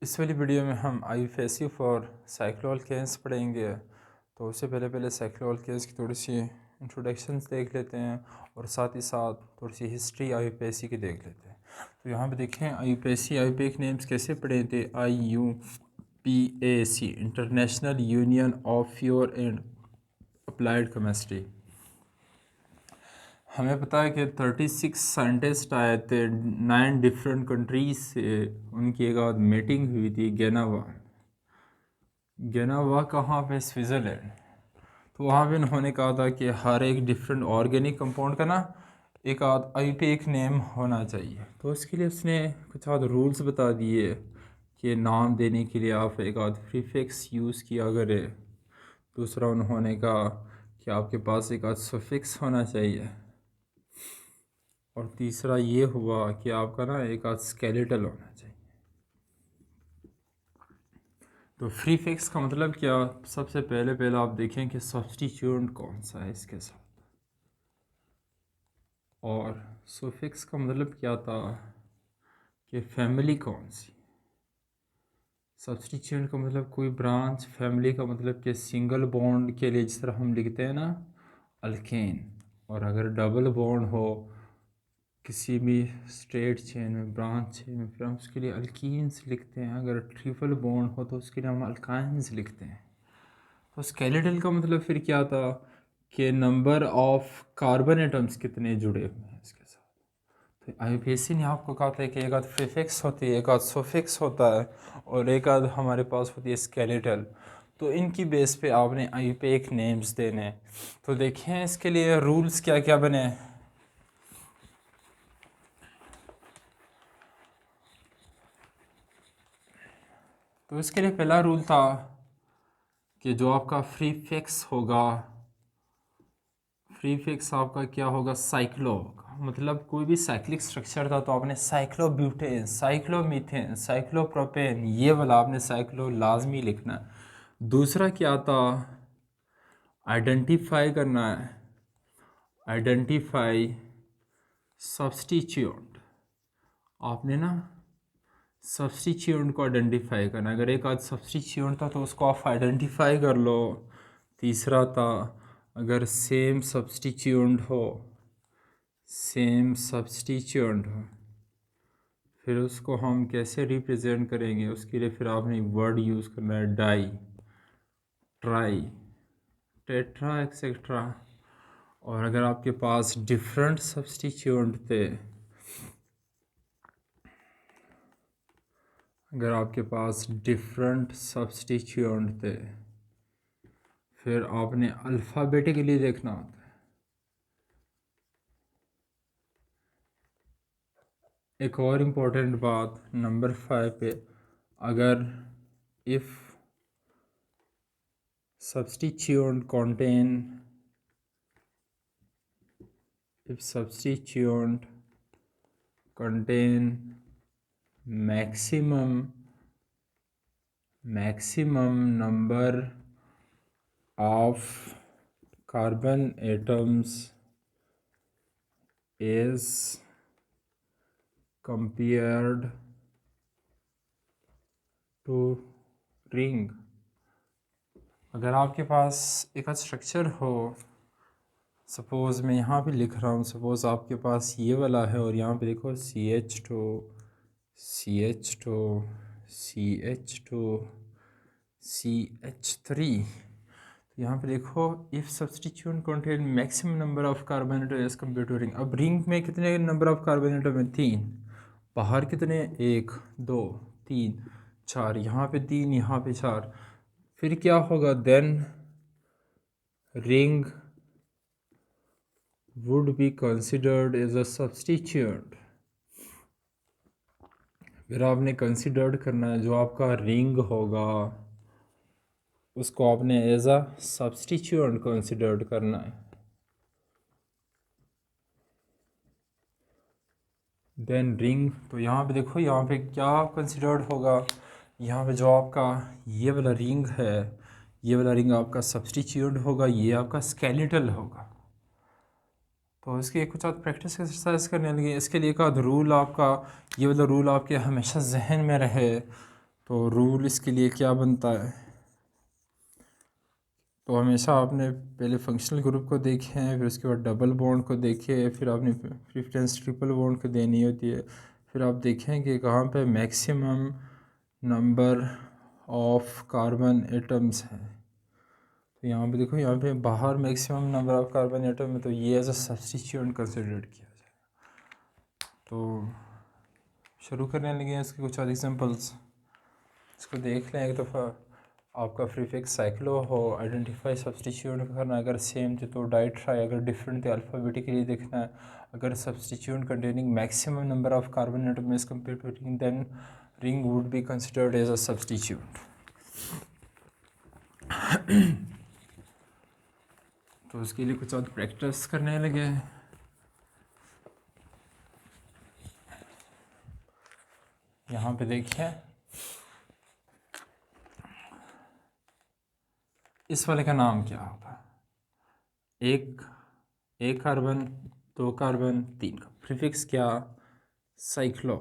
इस वाली वीडियो में हम आईयूफएसी फॉर साइक्लोअल्केन्स पढ़ेंगे। तो उससे पहले साइक्लोअल्केन्स की थोड़ी सी इंट्रोडक्शंस देख लेते हैं और साथ ही साथ थोड़ी सी हिस्ट्री आईयूपीएसी की देख लेते हैं। तो यहाँ पे देखें आईयूपीएसी के नेम्स कैसे पढ़े थे। IUPAC international union of pure and applied chemistry. हमें पता है कि 36 साइंटिस्ट आए थे 9 डिफरेंट कंट्रीज से। उनकी एक आध मीटिंग हुई थी गेनावा कहाँ पे, स्विट्ज़रलैंड। तो वहाँ पे उन्होंने कहा था कि हर एक डिफरेंट ऑर्गेनिक कंपाउंड का ना एक आध एक नेम होना चाहिए। तो उसके लिए उसने कुछ आध रूल्स बता दिए कि नाम देने के लिए आप एक आध प्रीफिक्स यूज़ किया करें। दूसरा उन्होंने कहा कि आपके पास एक आध सफिक्स होना चाहिए। और तीसरा ये हुआ कि आपका ना एक आध स्केलेटल होना चाहिए। तो प्रीफिक्स का मतलब क्या, सबसे पहले आप देखें कि सब्स्टिट्यूएंट कौन सा है इसके साथ। और सुफिक्स का मतलब क्या था कि फैमिली कौन सी। सब्स्टिट्यूएंट का मतलब कोई ब्रांच, फैमिली का मतलब कि सिंगल बॉन्ड के लिए जिस तरह हम लिखते हैं ना अल्केन। और अगर डबल बॉन्ड हो किसी भी स्ट्रेट चेन में, ब्रांच चेन में, फिर हम उसके लिए अल्कीन्स लिखते हैं। अगर ट्रिपल बॉन्ड हो तो उसके लिए हम अल्काइंस लिखते हैं। तो स्केलेटल का मतलब फिर क्या था कि नंबर ऑफ कार्बन एटम्स कितने जुड़े हुए हैं इसके साथ। तो आईयूपीएसी ने आपको कहा था कि एक आध प्रीफिक्स होती है, एक आध सुफिक्स होता है और एक आध हमारे पास होती है स्केलेटल। तो इनकी बेस पे आपने आईयूपीए नेम्स देने। तो देखें इसके लिए रूल्स क्या क्या बने। तो इसके लिए पहला रूल था कि जो आपका प्रीफिक्स होगा, प्रीफिक्स आपका क्या होगा, साइक्लो होगा। मतलब कोई भी साइक्लिक स्ट्रक्चर था तो आपने साइक्लोब्यूटेन, साइक्लोमीथेन, साइक्लोप्रोपेन, ये वाला आपने साइक्लो लाजमी लिखना है। दूसरा क्या था, आइडेंटिफाई करना है, आइडेंटिफाई सब्स्टिट्यूएंट। आपने ना सब्स्टिट्यूएंट को आइडेंटिफाई करना। अगर एक आध सब्स्टिट्यूएंट था तो उसको आप आइडेंटिफाई कर लो। तीसरा था अगर सेम सब्स्टिट्यूएंट हो, सेम सब्स्टिट्यूएंट हो, फिर उसको हम कैसे रिप्रेजेंट करेंगे। उसके लिए फिर आपने वर्ड यूज़ करना है डाई, ट्राई, टेट्रा एक्सेट्रा। और अगर आपके पास डिफरेंट सब्स्टिट्यूएंट थे, अगर आपके पास डिफरेंट सब्स्टिट्यूएंट थे, फिर आपने अल्फ़ाबेटिकली देखना होता है। एक और इम्पोर्टेंट बात नंबर 5 पे, अगर if substituent contain, if substituent contain maximum number of carbon atoms is compared to ring। अगर आपके पास एक स्ट्रक्चर हो, सपोज़ मैं यहाँ पे लिख रहा हूँ, सपोज़ आपके पास ये वाला है और यहाँ पे देखो CH2 CH2 CH2 CH3। तो यहाँ पे देखो if substituent contain maximum number of carbon atom as compare to ring. अब रिंग में कितने नंबर ऑफ कार्बन एटम है, 3। बाहर कितने, 1 2 3 4। यहाँ पे 3, यहाँ पे 4। फिर क्या होगा, then ring would be considered as a substituent। फिर आपने कंसिडर्ड करना है जो आपका रिंग होगा उसको आपने एज अ सब्स्टिट्यूएंट कंसिडर्ड करना है। देन रिंग, तो यहाँ पे देखो यहाँ पे क्या कंसिडर्ड होगा, यहाँ पे जो आपका ये वाला रिंग है, ये वाला रिंग आपका सब्स्टिट्यूएंट होगा, ये आपका स्केलेटल होगा। तो इसकी कुछ आप प्रैक्टिस एक्सरसाइज करने लगे। इसके लिए एक आध रूल आपका, ये वाला रूल आपके हमेशा जहन में रहे। तो रूल इसके लिए क्या बनता है, तो हमेशा आपने पहले फंक्शनल ग्रुप को देखे हैं, फिर उसके बाद डबल बॉन्ड को देखे, फिर आपने प्रेफरेंस ट्रिपल बॉन्ड को देनी होती है, फिर आप देखें कि कहाँ पे maximum number of carbon atoms हैं। तो यहाँ पे देखो, यहाँ पे बाहर maximum number of carbon atom है, तो ये एज अ सब्स्टिट्यूएंट कंसिडर किया जाए। तो शुरू करने लगे हैं इसके कुछ और एग्जांपल्स, इसको देख लें एक दफ़ा। आपका प्रीफिक्स साइक्लो हो, आइडेंटिफाई सब्स्टिट्यूएंट करना, अगर सेम थे तो डाई ट्राई, अगर डिफरेंट थे अल्फ़ाबेटिकली देखना है। अगर substituent containing maximum number of carbon atom as compare to ring, then ring would be considered as a substituent. तो उसके लिए कुछ और प्रैक्टिस करने लगे। यहाँ पे देखिए, इस वाले का नाम क्या होगा, एक कार्बन, 2 कार्बन, 3 का प्रीफिक्स क्या, साइक्लो।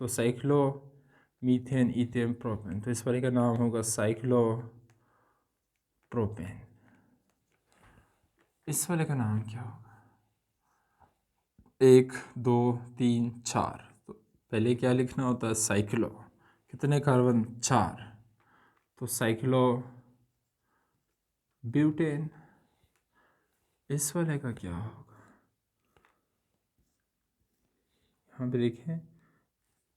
तो साइक्लो मीथेन इथेन प्रोपेन, तो इस वाले का नाम होगा साइक्लो प्रोपेन। इस वाले का नाम क्या होगा, 1 2 3 4, तो पहले क्या लिखना होता है, साइक्लो, कितने कार्बन, 4, तो साइक्लो ब्यूटेन। इस वाले का क्या होगा, यहाँ पे देखें,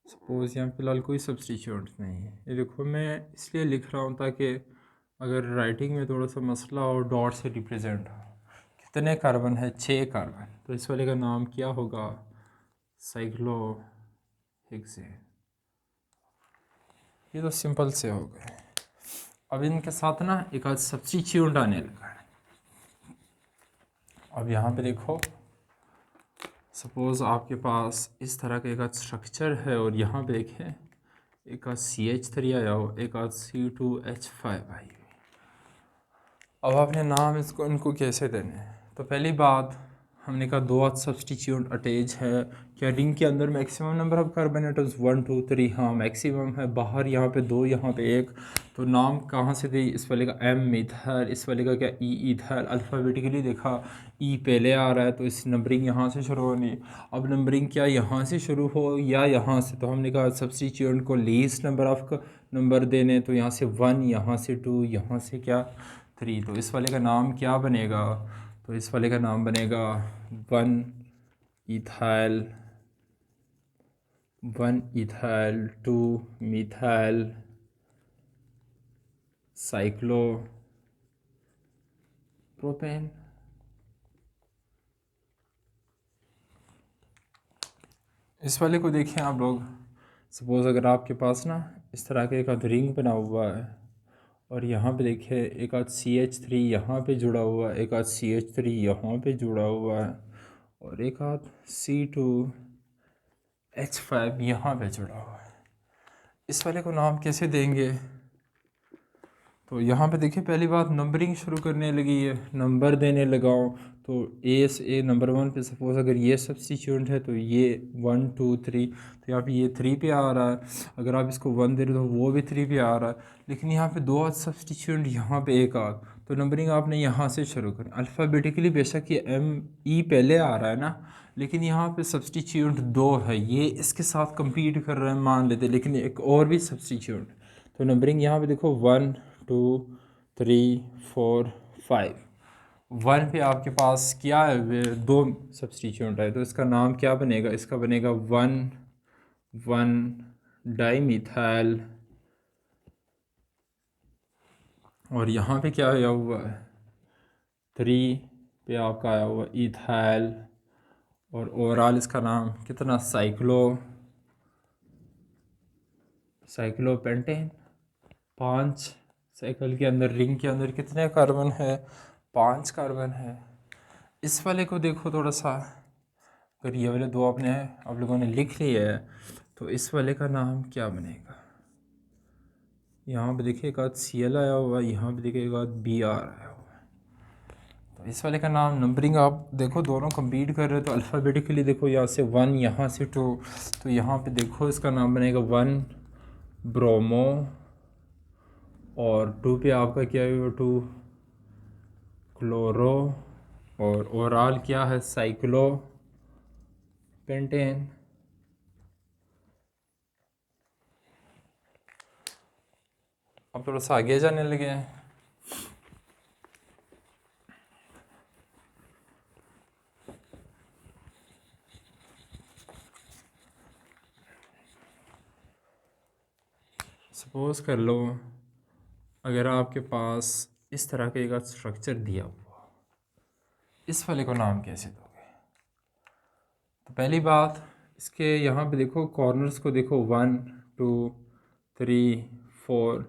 सपोज़ यहाँ फिलहाल कोई सब्स्टिट्यूएंट नहीं है। ये देखो, मैं इसलिए लिख रहा हूँ ताकि अगर राइटिंग में थोड़ा सा मसला हो, डॉट से रिप्रेजेंट हो। कितने कार्बन है, 6 कार्बन, तो इस वाले का नाम क्या होगा, साइक्लो हेक्सेन। ये तो सिंपल से हो गए। अब इनके साथ ना एक आध सब्स्टिट्यूएंट आने लगा है। अब यहाँ पे देखो, सपोज़ आपके पास इस तरह का एक आध स्ट्रक्चर है और यहाँ पे देखें एक आध CH3 आया हो, एक आध C2H5 आई हुई। अब आपने नाम इसको इनको कैसे देने हैं, तो पहली बात हमने कहा 2 आध सब्स्टिट्यूएंट अटैच है। क्या रिंग के अंदर maximum number of carbon atoms 1 2 3, हाँ मैक्सिमम है। बाहर यहाँ पे 2, यहाँ पे 1, तो नाम कहाँ से दे, इस वाले का M मिथाइल, इस वाले का क्या E इथाइल। अल्फ़ाबेटिकली देखा, E पहले आ रहा है तो इस नंबरिंग यहाँ से शुरू होनी। अब नंबरिंग क्या यहाँ से शुरू हो या यहाँ से, तो हमने कहा सब्स्टिट्यूएंट को लीस्ट नंबर ऑफ नंबर देने, तो यहाँ से 1, यहाँ से 2, यहाँ से क्या 3, तो इस वाले का नाम क्या बनेगा, तो इस वाले का नाम बनेगा 1 इथाइल, 2 मिथाइल साइक्लो प्रोपेन। इस वाले को देखें आप लोग, सपोज़ अगर आपके पास ना इस तरह का एक आध रिंग बना हुआ है और यहाँ पे देखिए एक आध CH3 यहाँ पे जुड़ा हुआ है, एक आध CH3 यहाँ पे जुड़ा हुआ है और एक आध C2H5 यहाँ पे जुड़ा हुआ है। इस वाले को नाम कैसे देंगे, तो यहाँ पे देखिए पहली बात नंबरिंग शुरू करने लगी है, नंबर देने लगाओ। तो ए से ए नंबर 1 पे सपोज़ अगर ये सब्स्टिट्यूएंट है तो ये 1 2 3, तो यहाँ पे ये 3 पे आ रहा है। अगर आप इसको 1 दे रहे हो तो वो भी 3 पे आ रहा है। लेकिन यहाँ पे 2 आध सब्स्टिट्यूएंट, यहाँ पे 1 आध, तो नंबरिंग आपने यहाँ से शुरू करनी। अल्फ़ाबेटिकली बेशक ये ME पहले आ रहा है ना, लेकिन यहाँ पे सब्स्टिट्यूएंट 2 है, ये इसके साथ कम्पीट कर रहे हैं मान लेते, लेकिन एक और भी सब्स्टिट्यूएंट। तो नंबरिंग यहाँ पे देखो 1 2 3 4 5, 1 पे आपके पास क्या है, 2 सब्स्टिट्यूएंट है, तो इसका नाम क्या बनेगा, इसका बनेगा 1 डाईमिथाइल। और यहाँ पे क्या आया हुआ है, 3 पे आपका आया हुआ इथाइल। और ओवरऑल इसका नाम कितना, साइक्लोपेंटेन। 5 साइकिल के अंदर, रिंग के अंदर कितने कार्बन है, 5 कार्बन है। इस वाले को देखो थोड़ा सा, अगर ये वाले 2 आपने आप लोगों ने लिख लिए है तो इस वाले का नाम क्या बनेगा। यहाँ पे देखिए एक आध Cl आया हुआ है, यहाँ पे देखिए एक आध Br आया हुआ है। तो इस वाले का नाम, नंबरिंग आप देखो दोनों कंप्लीट कर रहे हो तो अल्फ़ाबेटिकली देखो, यहाँ से 1, यहाँ से 2, तो यहाँ पे देखो इसका नाम बनेगा 1 ब्रोमो और 2 पे आपका क्या है, 2 क्लोरो, और ओवरऑल क्या है, साइक्लो पेंटेन। अब थोड़ा सा आगे जाने लगे हैं। सपोज कर लो अगर आपके पास इस तरह का एक स्ट्रक्चर दिया हुआ, इस वाले को नाम कैसे दोगे? तो पहली बात, इसके यहाँ पे देखो कॉर्नर्स को देखो, 1 2 3 4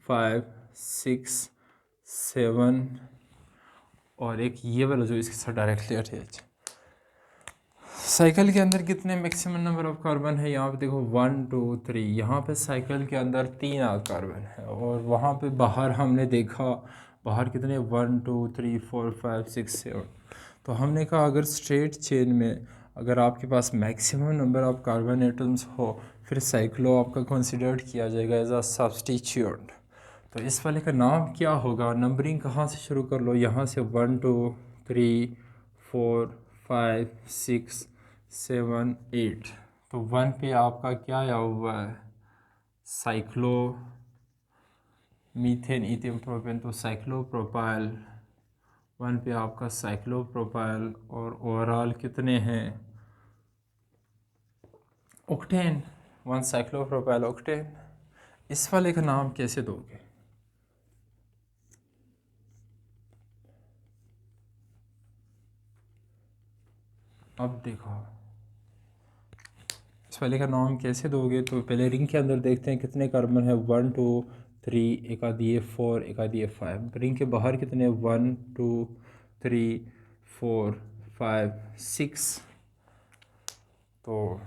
5 6 7, और एक ये वाला जो इसके साथ डायरेक्टली अटैच। साइकिल के अंदर कितने मैक्सिमम नंबर ऑफ कार्बन है? यहाँ पे देखो 1 2 3, यहाँ पे साइकिल के अंदर 3 कार्बन है, और वहाँ पे बाहर हमने देखा बाहर कितने, 1 2 3 4 5 6 7। तो हमने कहा अगर स्ट्रेट चेन में अगर आपके पास maximum number of carbon atoms हो, फिर साइक्लो आपका कंसिडर्ड किया जाएगा एज अ सब्स्टिट्यूट। तो इस वाले का नाम क्या होगा? नंबरिंग कहाँ से शुरू कर लो, यहाँ से 1 2 3 4 5 6 7 8। तो 1 पे आपका क्या आया हुआ है, साइक्लो मीथेन इथेन प्रोपेन, तो साइक्लो प्रोपाइल। 1 पे आपका साइक्लो प्रोपाइल, और ओवरऑल कितने हैं, ऑक्टेन, 1 साइक्लो प्रोपाइल ऑक्टेन। इस वाले का नाम कैसे दोगे? अब देखो इस वाले का नाम कैसे दोगे, तो पहले रिंग के अंदर देखते हैं कितने कार्बन है, 1 2 3, एक आध ये 4, एक आध ये 5। रिंग के बाहर कितने, 1 2 3 4 5 6। तो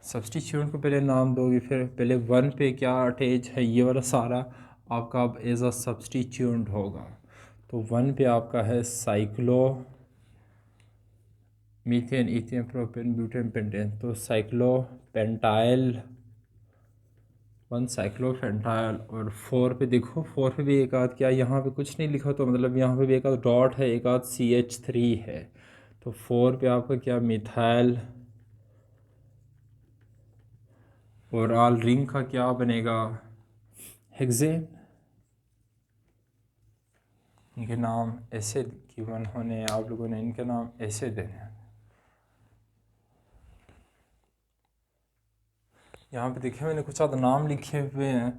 सब्स्टिट्यूट को पहले नाम दोगे, फिर पहले 1 पे क्या अटैच है, ये वाला सारा आपका अब एज अ सब्स्टिट्यूट होगा। तो 1 पे आपका है cyclo methane ethane propane butane pentane, तो साइक्लो पेंटाइल, 1 साइक्लोपेंटाइल। और 4 पे देखो, 4 पे भी एक आध क्या, यहाँ पे कुछ नहीं लिखा, तो मतलब यहाँ पे भी एक आध डॉट है, एक आध CH3 है। तो 4 पे आपका क्या, मिथाइल। और ऑल रिंग का क्या बनेगा, हेक्सेन। इनके नाम ऐसे गिवन होने, आप लोगों ने इनके नाम ऐसे देने। यहाँ पे देखिए मैंने कुछ आध नाम लिखे हुए हैं,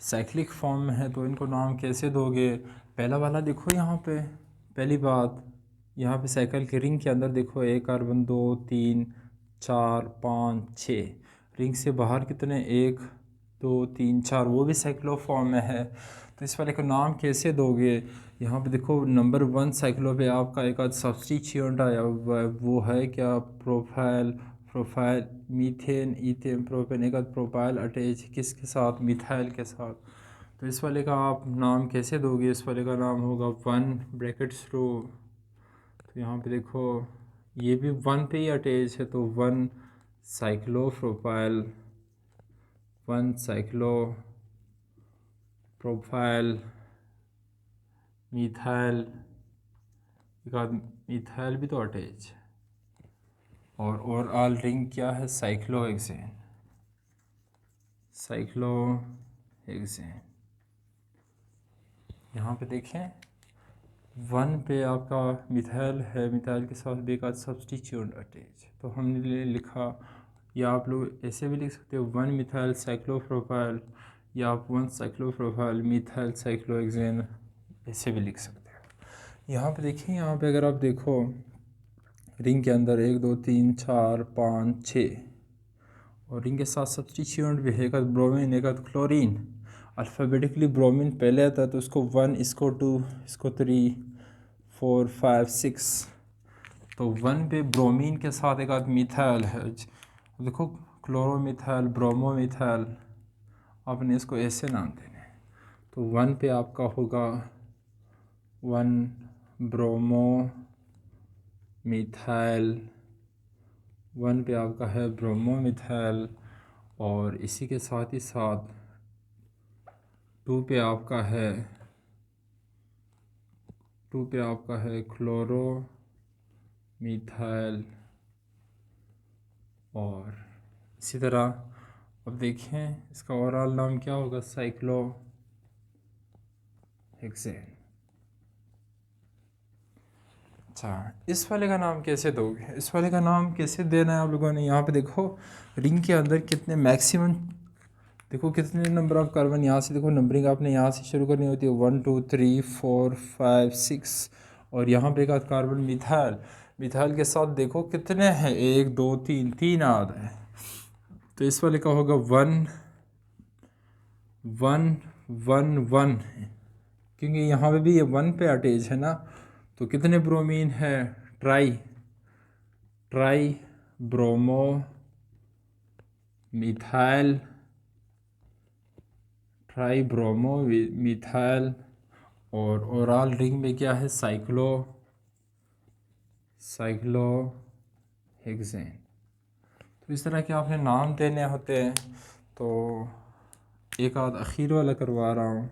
साइक्लिक फॉर्म में है, तो इनको नाम कैसे दोगे? पहला वाला देखो, यहाँ पे पहली बात, यहाँ पे साइकिल के रिंग के अंदर देखो 1 कार्बन, 2 3 4 5 6। रिंग से बाहर कितने, 1 2 3 4, वो भी साइक्लो फॉर्म में है। तो इस वाले का नाम कैसे दोगे? यहाँ पे देखो नंबर 1 साइक्लो पे आपका एक आध सब्स्टिट्यूट आया हुआ है, वो है क्या, profile. Profile methane ethane propane, एक आध प्रोपाइल अटैच किसके साथ, मिथाइल के साथ। तो इस वाले का आप नाम कैसे दोगे? इस वाले का नाम होगा 1 ब्रैकेट थ्रू। तो यहाँ पे देखो ये भी 1 पे ही अटैच है, तो 1 cyclo propyl, 1 cyclo propyl methyl, एक आध मिथाइल भी तो अटैच है। और ओवरऑल रिंग क्या है, साइक्लोहेक्सेन, साइक्लोहेक्सेन। यहाँ पे देखें 1 पे आपका मिथाइल है, मिथाइल के साथ भी एक आध सब्स्टिट्यूट अटैच, तो हमने लिखा, या आप लोग ऐसे भी लिख सकते हो 1 मिथाइल साइक्लोप्रोपाइल, या आप 1 साइक्लोप्रोपाइल मिथाइल साइक्लोहेक्सेन, ऐसे भी लिख सकते हो। यहाँ पे देखिए, यहाँ पे अगर आप देखो रिंग के अंदर 1 2 3 4 5 6, और रिंग के साथ सब्स्टिट्यूट भी है, एक आध ब्रोमीन, एक आध क्लोरीन। अल्फ़ाबेटिकली ब्रोमीन पहले आता है, तो इसको 1, इसको 2, इसको 3 4 5 6। तो 1 पे ब्रोमीन के साथ एक आध मिथाइल है, देखो क्लोरोमिथाइल, ब्रोमोमिथाइल, आपने इसको ऐसे नाम देने हैं। तो 1 पे आपका होगा 1 ब्रोमो मिथाइल, 1 पे आपका है ब्रोमोमिथाइल। और इसी के साथ ही साथ 2 पे आपका है क्लोरो मिथाइल। और इसी तरह अब देखें इसका ओवरऑल नाम क्या होगा, साइक्लोहेक्सेन। अच्छा, इस वाले का नाम कैसे दोगे, इस वाले का नाम कैसे देना है आप लोगों ने। यहाँ पे देखो रिंग के अंदर कितने मैक्सिमम, देखो कितने नंबर ऑफ कार्बन, यहाँ से देखो नंबरिंग आपने यहाँ से शुरू करनी होती है 1 2 3 4 5 6। और यहाँ पे एक आध कार्बन मिथाइल के साथ देखो कितने हैं, 1 2 3 3 आध है। तो इस वाले का होगा 1 1 1 1 है, क्योंकि यहाँ पे भी ये 1 पे अटैच है ना। तो कितने ब्रोमीन है, try bromo methyl, try bromo methyl. और ओवरऑल रिंग में क्या है, साइक्लोहेक्सेन। तो इस तरह के आपने नाम देने होते हैं। तो एक आध आखिर वाला करवा रहा हूँ।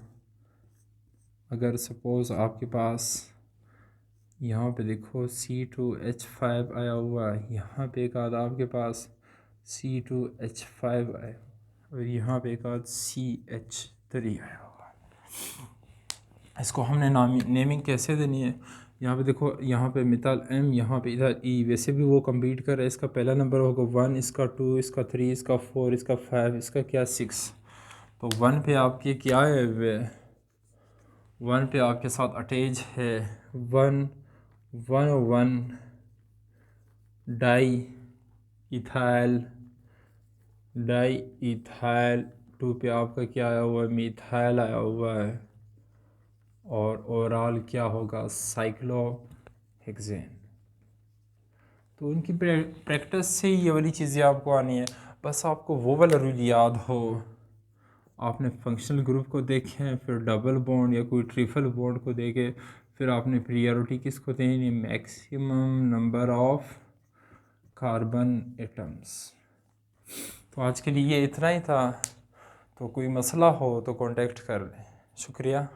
अगर सपोज़ आपके पास यहाँ पे देखो C2H5 आया हुआ है, यहाँ पे एक आध आपके पास C2H5 आया और यहाँ पे एक आध CH3 आया हुआ। इसको हमने नेमिंग कैसे देनी है, यहाँ पे देखो, यहाँ पे मिथाइल M, यहाँ पे इधर E। वैसे भी वो कम्पीट कर रहा है, इसका पहला नंबर होगा 1, इसका 2, इसका 3, इसका 4, इसका 5, इसका क्या 6। तो 1 पे आपके क्या है, 1 पे आपके साथ अटैच है 1 डाई इथाइल। 2 पे आपका क्या आया हुआ है, मिथाइल आया हुआ है। और ओवरऑल क्या होगा, साइक्लोहेक्सेन। तो उनकी प्रैक्टिस से ये वाली चीज़ें आपको आनी है। बस आपको वो वाला रूल याद हो, आपने फंक्शनल ग्रुप को देखें, फिर डबल बॉन्ड या कोई ट्रिपल बॉन्ड को देखें, फिर आपने प्रायोरिटी किसको देनी, maximum number of carbon atoms. तो आज के लिए इतना ही था। तो कोई मसला हो तो कांटेक्ट कर लें। शुक्रिया।